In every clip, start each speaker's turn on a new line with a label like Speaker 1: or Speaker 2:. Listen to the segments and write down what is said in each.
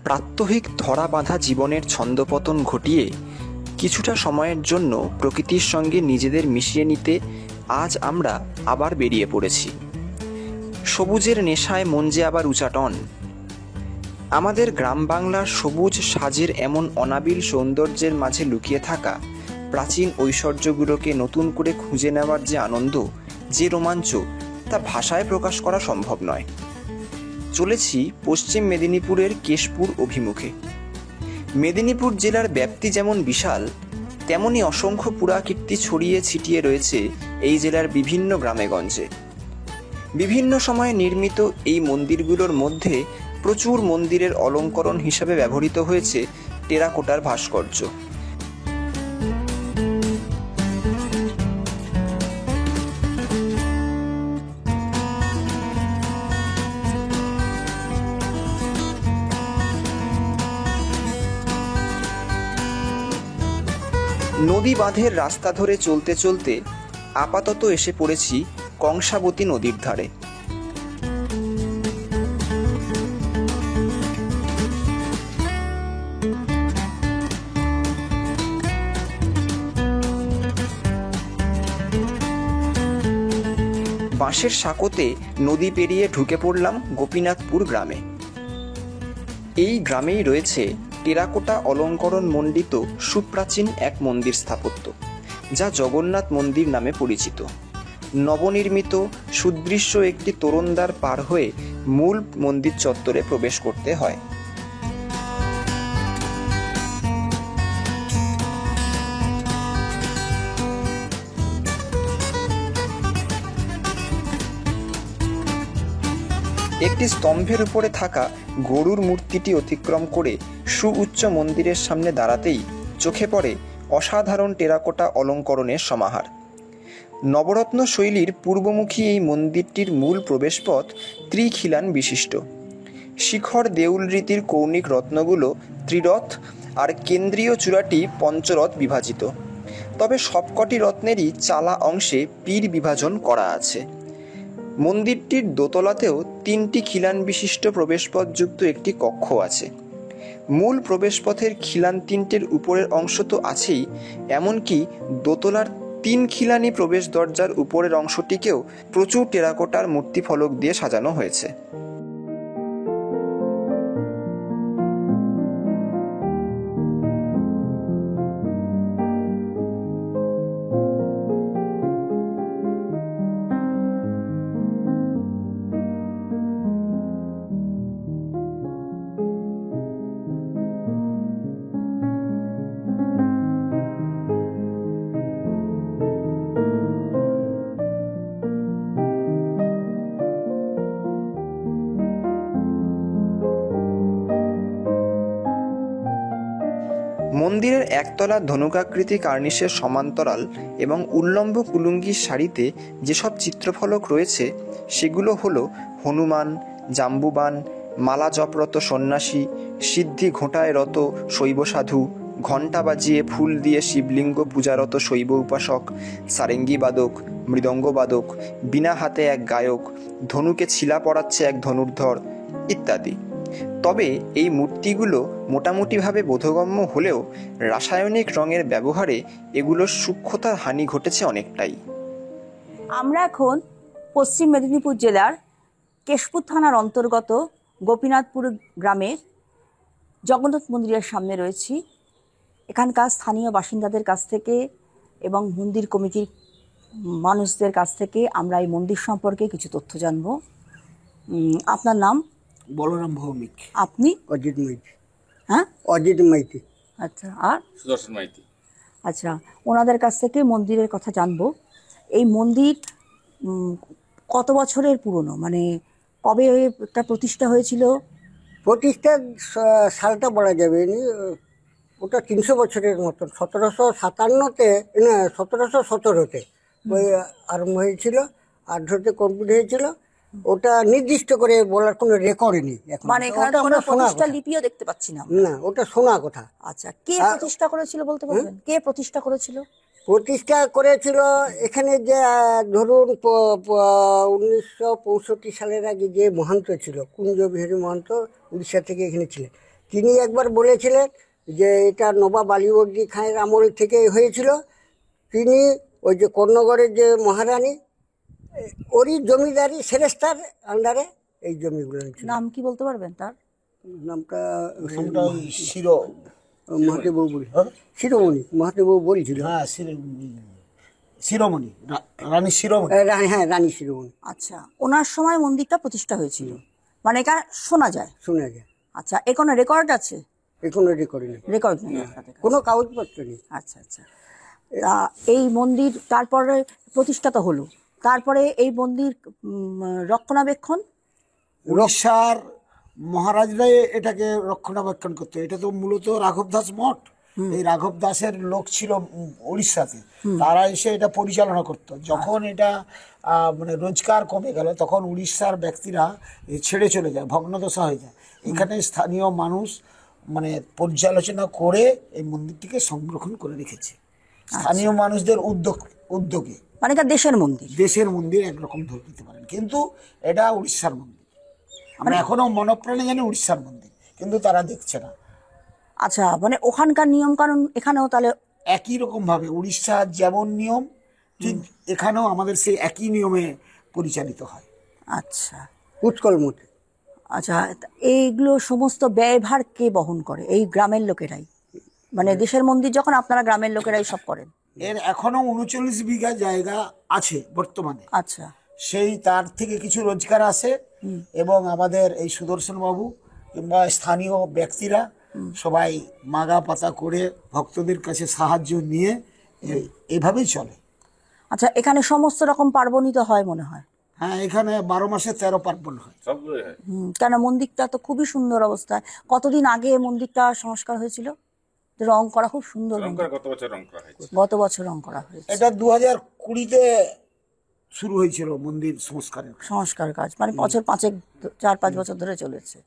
Speaker 1: প্রাত্যহিক ধরা বাঁধা জীবনের ছন্দপতন ঘটিয়ে কিছুটা সময়ের জন্য প্রকৃতির সঙ্গে নিজেদের মিশিয়ে নিতে আজ আমরা আবার বেরিয়ে পড়েছি। সবুজের নেশায় মন যে আবার উচাটন। আমাদের গ্রাম বাংলার সবুজ সাজের এমন অনাবিল সৌন্দর্যের মাঝে লুকিয়ে থাকা প্রাচীন ঐশ্বর্যগুলোকে নতুন করে খুঁজে নেওয়ার যে আনন্দ, যে রোমাঞ্চ, তা ভাষায় প্রকাশ করা সম্ভব নয়। চলেছি পশ্চিম মেদিনীপুরের কেশপুর অভিমুখে। মেদিনীপুর জেলার ব্যাপ্তি যেমন বিশাল, তেমনি অসংখ্য পুরাকীর্তি ছড়িয়ে ছিটিয়ে রয়েছে এই জেলার বিভিন্ন গ্রামেগঞ্জে। বিভিন্ন সময়ে নির্মিত এই মন্দিরগুলোর মধ্যে প্রচুর মন্দিরের অলঙ্করণ হিসাবে ব্যবহৃত হয়েছে টেরাকোটার ভাস্কর্য। নদী বাঁধের রাস্তা ধরে চলতে চলতে আপাতত এসে পড়েছি কংসাবতী নদীর ধারে। বাঁশের সাঁকোতে নদী পেরিয়ে ঢুকে পড়লাম গোপীনাথপুর গ্রামে। এই গ্রামেই রয়েছে টেরাকোটা অলঙ্করণ মণ্ডিত সুপ্রাচীন এক মন্দির স্থাপত্য, যা জগন্নাথ মন্দির নামে পরিচিত। নবনির্মিত সুদৃশ্য একটি তোরণদ্বার পার হয়ে মূল মন্দির চত্বরে প্রবেশ করতে হয়। একটি স্তম্ভের উপরে থাকা গরুর মূর্তিটি অতিক্রম করে সুউচ্চ মন্দিরের সামনে দাঁড়াতেই চোখে পড়ে অসাধারণ টেরাকোটা অলঙ্করণের সমাহার। নবরত্ন শৈলীর পূর্বমুখী এই মন্দিরটির মূল প্রবেশপথ ত্রিখিলান বিশিষ্ট। শিখর দেউল রীতির কৌণিক রত্নগুলো ত্রিরথ আর কেন্দ্রীয় চূড়াটি পঞ্চরথ বিভাজিত, তবে সবকটি রত্নেরই চালা অংশে পীর বিভাজন করা আছে। মন্দিরটির দোতলাতেও 3টি খিলান বিশিষ্ট প্রবেশপথযুক্ত একটি কক্ষ আছে। মূল প্রবেশপথের খিলান 3টের উপরের অংশ তো আছেই, এমনকি দোতলার 3 খিলানি প্রবেশ দরজার উপরের অংশটিকেও প্রচুর টেরাকোটার মূর্তি ফলক দিয়ে সাজানো হয়েছে। মন্দিরের একতলা ধনুকাকৃতি কার্নিশের সমান্তরাল এবং উল্লম্ব কুলুঙ্গির সারিতে যেসব চিত্রফলক রয়েছে সেগুলো হলো হনুমান, জাম্বুবান, মালা জপরত সন্ন্যাসী, সিদ্ধি ঘোঁটায় রত শৈব সাধু, ঘণ্টা বাজিয়ে ফুল দিয়ে শিবলিঙ্গ পূজারত শৈব উপাসক, সারেঙ্গি বাদক, মৃদঙ্গ বাদক, বিনা হাতে এক গায়ক, ধনুকে ছিলা পড়াচ্ছে এক ধনুর্ধর ইত্যাদি। তবে এই মূর্তিগুলো মোটামুটিভাবে বোধগম্য হলেও রাসায়নিক রঙের ব্যবহারে এগুলোর সূক্ষ্মতার হানি ঘটেছে অনেকটাই।
Speaker 2: আমরা এখন পশ্চিম মেদিনীপুর জেলার কেশপুর থানার অন্তর্গত গোপীনাথপুর গ্রামের জগন্নাথ মন্দিরের সামনে রয়েছি। এখানকার স্থানীয় বাসিন্দাদের কাছ থেকে এবং মন্দির কমিটির মানুষদের কাছ থেকে আমরা এই মন্দির সম্পর্কে কিছু তথ্য জানব। আপনার নাম?
Speaker 3: বলরাম ভৌমিক।
Speaker 2: আপনি?
Speaker 3: অজিত মাইতি।
Speaker 2: হ্যাঁ,
Speaker 3: অজিত মাইতি।
Speaker 2: আচ্ছা, আর?
Speaker 4: সুদর্শন মাইতি।
Speaker 2: আচ্ছা, ওনাদের কাছ থেকে মন্দিরের কথা জানবো। এই মন্দির কত বছরের পুরনো, মানে কবে এটা প্রতিষ্ঠা হয়েছিল?
Speaker 3: প্রতিষ্ঠার সালটা বলা যাবে না, ওটা 300 বছরের মতন। 1757-তে না 1717-তে ওই আরম্ভ হয়েছিল, 1800-তে কমপ্লিট হয়েছিল। ওটা নির্দিষ্ট করে বলার কোনো রেকর্ড নেই এখন,
Speaker 2: মানে এখানে কোনো প্রতিষ্ঠা লিপিও দেখতে পাচ্ছি না।
Speaker 3: না, ওটা শোনা কথা।
Speaker 2: আচ্ছা, কে প্রতিষ্ঠা করেছিল বলতে পারবেন? কে প্রতিষ্ঠা করেছিল?
Speaker 3: প্রতিষ্ঠা করেছিল এখানে যে ধরুন 1965 সালের আগে যে মহান্ত ছিল, কুঞ্জ বিহারী মহান্ত, উড়িষ্যা থেকে এখানে ছিলেন। তিনি একবার বলেছিলেন যে এটা নবাব আলীবর্দী খাঁয়ের আমল থেকে হয়েছিল। তিনি ওই যে কর্ণগড়ের যে মহারানী, ওরই জমিদারি সেরেস্তার আন্ডারে এই জমিগুলো ছিল।
Speaker 2: নাম কি বলতে পারবেন তার?
Speaker 3: নামটা
Speaker 4: শিরো
Speaker 3: মহাদেব বাবু শিরোমণি মহাদেব বাবু বলছিল।
Speaker 4: হ্যাঁ শিরোমণি, রানী শিরোমণি।
Speaker 3: হ্যাঁ, রানী শিরোমণি।
Speaker 2: আচ্ছা, ওনার সময় মন্দিরটা প্রতিষ্ঠা হয়েছিল, মানে এটা শোনা যায়।
Speaker 3: শোনা যায়।
Speaker 2: আচ্ছা, এ কোনো রেকর্ড আছে?
Speaker 3: এখনো রেকর্ড নেই,
Speaker 2: রেকর্ড নেই আপনাদের কাছে?
Speaker 3: কোনো কাগজপত্র নেই।
Speaker 2: আচ্ছা আচ্ছা। এই মন্দির তারপরে প্রতিষ্ঠা তো হলো, তারপরে এই মন্দির রক্ষণাবেক্ষণ
Speaker 4: উড়িষ্যার মহারাজরাই এটাকে রক্ষণাবেক্ষণ করতো। এটা তো মূলত রাঘব দাস মঠ, এই রাঘব দাসের লোক ছিল উড়িষ্যাতে, তারা এসে এটা পরিচালনা করতো। যখন এটা মানে রোজগার কমে গেল, তখন উড়িষ্যার ব্যক্তিরা ছেড়ে চলে যায়, ভগ্নদশা হয়ে যায়। এখানে স্থানীয় মানুষ মানে পর্যালোচনা করে এই মন্দিরটিকে সংরক্ষণ করে রেখেছে, স্থানীয় মানুষদের উদ্যোগে।
Speaker 2: মানে এটা দেশের মন্দির,
Speaker 4: দেশের মন্দির একরকম ধরে নিতে পারেন, কিন্তু এটা উড়িষ্যার মন্দির। আমরা এখনো মনপ্রাণে জানি উড়িষ্যার মন্দির, কিন্তু তারা দেখছে না।
Speaker 2: আচ্ছা, মানে ওখানকার নিয়ম কানুন এখানেও তাহলে
Speaker 4: একই রকম ভাবে উড়িষ্যার যেমন নিয়ম, ঠিক এখানেও আমাদের সেই একই নিয়মে পরিচালিত হয়।
Speaker 2: আচ্ছা
Speaker 3: উৎকল মতে।
Speaker 2: আচ্ছা, এইগুলো সমস্ত ব্যয়ভার কে বহন করে? এই গ্রামের লোকেরাই, মানে দেশের মন্দির যখন আপনারা গ্রামের লোকেরাই সব করেন?
Speaker 4: এর এখনো 39 বিঘা জায়গা আছে বর্তমানে।
Speaker 2: আচ্ছা,
Speaker 4: সেই তার থেকে কিছু রোজগার আসে, এবং আমাদের এই সুদর্শন বাবু কিংবা স্থানীয় ব্যক্তিরা সবাই মাগা পাতা করে ভক্তদের কাছে সাহায্য নিয়ে এভাবেই চলে।
Speaker 2: আচ্ছা, এখানে সমস্ত রকম পার্বণই তো হয় মনে হয়?
Speaker 4: হ্যাঁ, এখানে 12 মাসে 13 পার্বণ হয়।
Speaker 2: কেন মন্দিরটা তো খুবই সুন্দর অবস্থায়। কতদিন আগে মন্দিরটা সংস্কার হয়েছিল? রং করা খুব সুন্দর, গত বছর রং করা হয়েছে।
Speaker 4: এটা 2020-তে শুরু হয়েছিল মন্দির
Speaker 2: সংস্কার কাজ, মানে বছর 4-5 বছর ধরে চলেছে।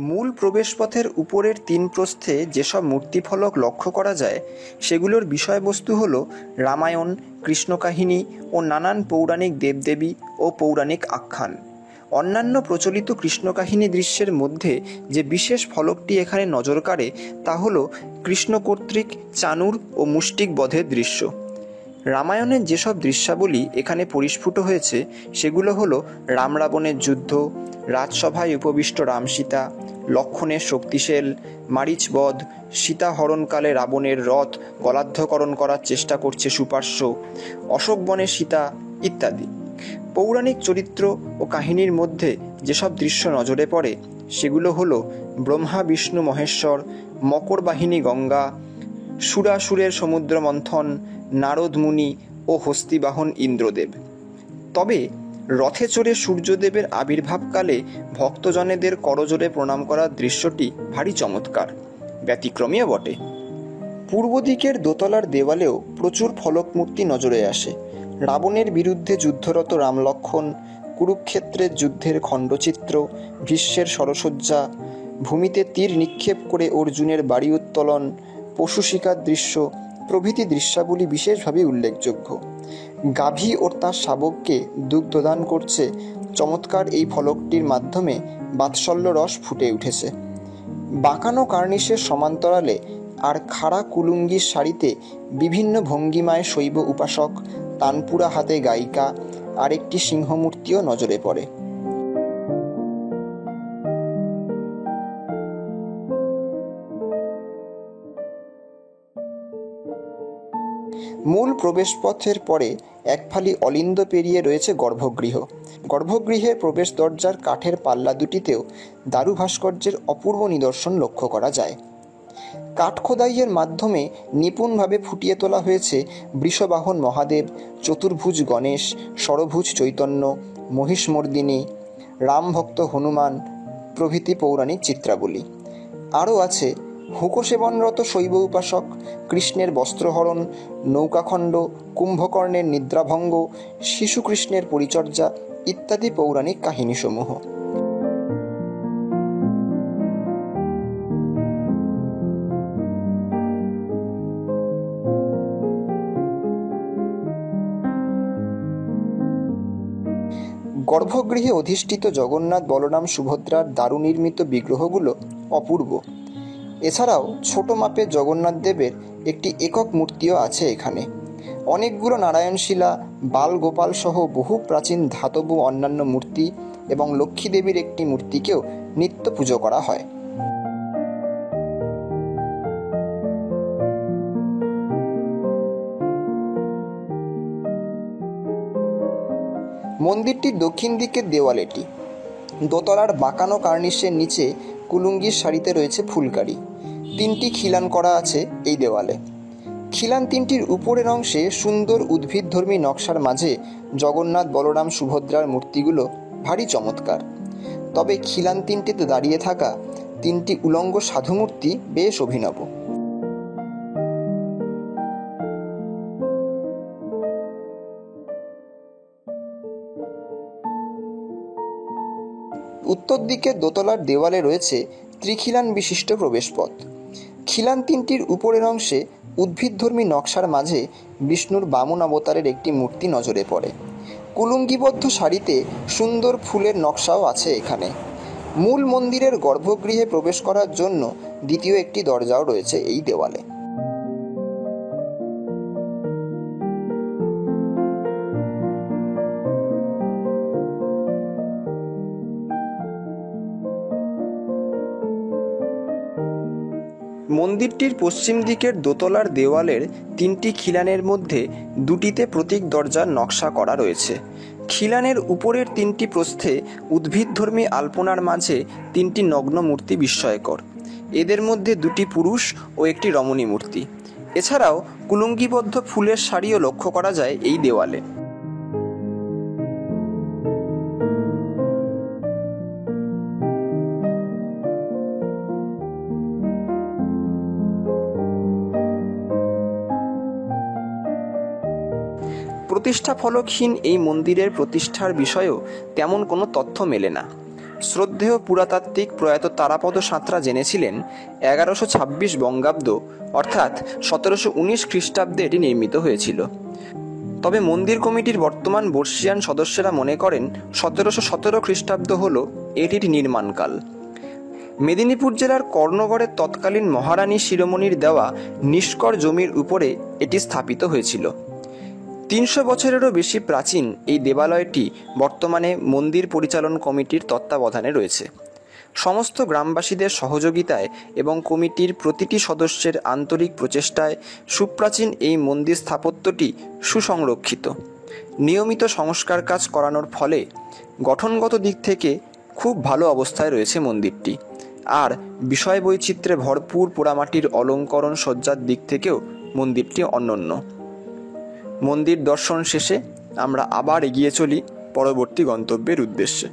Speaker 1: মূল প্রবেশপথের উপরের 3 প্রস্থে যেসব মূর্তিফলক লক্ষ্য করা যায়, সেগুলোর বিষয়বস্তু হল রামায়ণ, কৃষ্ণকাহিনী ও নানান পৌরাণিক দেবদেবী ও পৌরাণিক আখ্যান। অন্যান্য প্রচলিত কৃষ্ণকাহিনী দৃশ্যের মধ্যে যে বিশেষ ফলকটি এখানে নজর কাড়ে তা হল কৃষ্ণ কর্তৃক চানুর ও মুষ্টিক বধের দৃশ্য। রামায়ণের যেসব দৃশ্যাবলী এখানে পরিস্ফুট হয়েছে সেগুলো হলো রাম রাবণের যুদ্ধ, রাজসভায় উপবিষ্ট রাম সীতা, লক্ষ্মণের শক্তিশাল মারিচবধ, সীতা হরণকালে রাবণের রথ গলাদ্ধকরণ করার চেষ্টা করছে সুপার্শ্ব, অশোকবনে সীতা ইত্যাদি। পৌরাণিক চরিত্র ও কাহিনীর মধ্যে যেসব দৃশ্য নজরে পড়ে সেগুলো হলো ব্রহ্মা বিষ্ণু মহেশ্বর, মকর বাহিনী গঙ্গা, সুরাসুরের সমুদ্র মন্থন, নারদ মুনি ও হস্তিবাহন ইন্দ্রদেব। তবে রথে চড়ে সূর্যদেবের আবির্ভাবকালে ভক্তজনেদের করজোড়ে প্রণাম করার দৃশ্যটি ভারী চমৎকার, ব্যতিক্রমীও বটে। পূর্ব দিকের দোতলার দেওয়ালেও প্রচুর ফলক মূর্তি নজরে আসে। রাবণের বিরুদ্ধে যুদ্ধরত রাম লক্ষ্মণ, কুরুক্ষেত্রের যুদ্ধের খণ্ডচিত্র, ভীষ্মের সরসজ্জা, ভূমিতে তীর নিক্ষেপ করে অর্জুনের বাড়ি উত্তোলন, পশু শিকার দৃশ্য প্রভৃতি দৃশ্যাবলী বিশেষভাবে উল্লেখযোগ্য। গাভী ও তার শাবককে দুগ্ধদান করছে চমৎকার এই ফলকটির মাধ্যমে বাৎসল্য রস ফুটে উঠেছে। বাঁকানো কার্নিশের সমান্তরালে আর খাড়া কুলুঙ্গির শাড়িতে বিভিন্ন ভঙ্গিমায় শৈব উপাসক, তানপুরা হাতে গায়িকা আর একটি সিংহমূর্তিও নজরে পড়ে। মূল প্রবেশপথের পরে এক ফালি অলিন্দ পেরিয়ে রয়েছে গর্ভগৃহ। গর্ভগৃহের প্রবেশ দরজার কাঠের পাল্লা দুটিতেও দারু ভাস্কর্যের অপূর্ব নিদর্শন লক্ষ্য করা যায়। কাঠ খোদাইয়ের মাধ্যমে নিপুণভাবে ফুটিয়ে তোলা হয়েছে বৃষবাহন মহাদেব, চতুর্ভুজ গণেশ, ষড়ভুজ চৈতন্য, মহিষমর্দিনী, রামভক্ত হনুমান প্রভৃতি পৌরাণিক চিত্রাবলী। আরও আছে হুঁকো সেবনরত শৈব উপাসক, কৃষ্ণের বস্ত্রহরণ, নৌকাখণ্ড, কুম্ভকর্ণের নিদ্রাভঙ্গ, শিশুকৃষ্ণের পরিচর্যা ইত্যাদি পৌরাণিক কাহিনীসমূহ। গর্ভগৃহে অধিষ্ঠিত জগন্নাথ, বলরাম, সুভদ্রার দারু নির্মিত বিগ্রহগুলো অপূর্ব। এছাড়াও ছোট মাপের জগন্নাথ দেবের একটি একক মূর্তিও আছে এখানে। অনেকগুলো নারায়ণশিলা, বাল গোপাল সহ বহু প্রাচীন ধাতব অন্যান্য মূর্তি এবং লক্ষ্মী দেবীর একটি মূর্তিকেও নিত্য পুজো করা হয়। মন্দিরটির দক্ষিণ দিকের দেওয়াল এটি। দোতলার বাঁকানো কার্নিশের নিচে কুলুঙ্গির সারিতে রয়েছে ফুলকারি। 3টি খিলান করা আছে এই দেওয়ালে। খিলান 3টির উপরের অংশে সুন্দর উদ্ভিদধর্মী নকশার মাঝে জগন্নাথ, বলরাম, সুভদ্রার মূর্তিগুলো ভারী চমৎকার। তবে খিলান 3টিতে দাঁড়িয়ে থাকা 3টি উলঙ্গ সাধুমূর্তি বেশ অভিনব। উত্তর দিকে দোতলার দেওয়ালে রয়েছে ত্রিখিলান বিশিষ্ট প্রবেশপথ। খিলান 3টির উপরের অংশে উদ্ভিদধর্মী নকশার মাঝে বিষ্ণুর বামন অবতারের একটি মূর্তি নজরে পড়ে। কুলুঙ্গিবদ্ধ সারিতে সুন্দর ফুলের নকশাও আছে এখানে। মূল মন্দিরের গর্ভগৃহে প্রবেশ করার জন্য দ্বিতীয় একটি দরজাও রয়েছে এই দেওয়ালে। মন্দিরটির পশ্চিম দিকের দোতলার দেওয়ালের 3টি খিলানের মধ্যে 2টিতে প্রতীক দরজার নকশা করা রয়েছে। খিলানের উপরের 3টি প্রস্থে উদ্ভিদধর্মী আলপনার মাঝে 3টি নগ্ন মূর্তি বিস্ময়কর। এদের মধ্যে 2টি পুরুষ ও একটি রমণী মূর্তি। এছাড়াও কুলুঙ্গিবদ্ধ ফুলের সারিও লক্ষ্য করা যায় এই দেওয়ালে। প্রতিষ্ঠা ফলকহীন এই মন্দিরের প্রতিষ্ঠার বিষয়েও তেমন কোনো তথ্য মেলে না। শ্রদ্ধেয় পুরাতাত্ত্বিক প্রয়াত তারাপদ সাঁতরা জেনেছিলেন 1126 বঙ্গাব্দ অর্থাৎ 1719 খ্রিস্টাব্দে এটি নির্মিত হয়েছিল। তবে মন্দির কমিটির বর্তমান বর্ষিয়ান সদস্যরা মনে করেন 1717 খ্রিস্টাব্দ হল এটির নির্মাণকাল। মেদিনীপুর জেলার কর্ণগড়ের তৎকালীন মহারানী শিরোমণির দেওয়া নিষ্কর জমির উপরে এটি স্থাপিত হয়েছিল। 300 বছরেরও বেশি প্রাচীন এই দেবালয়টি বর্তমানে মন্দির পরিচালন কমিটির তত্ত্বাবধানে রয়েছে। সমস্ত গ্রামবাসীদের সহযোগিতায় এবং কমিটির প্রতিটি সদস্যের আন্তরিক প্রচেষ্টায় সুপ্রাচীন এই মন্দির স্থাপত্যটি সুসংরক্ষিত। নিয়মিত সংস্কার কাজ করানোর ফলে গঠনগত দিক থেকে খুব ভালো অবস্থায় রয়েছে মন্দিরটি। আর বিষয় বৈচিত্র্যে ভরপুর পোড়ামাটির অলঙ্করণ সজ্জার দিক থেকেও মন্দিরটি অনন্য। মন্দির দর্শন শেষে আমরা আবার এগিয়ে চলি পরবর্তী গন্তব্যের উদ্দেশ্যে।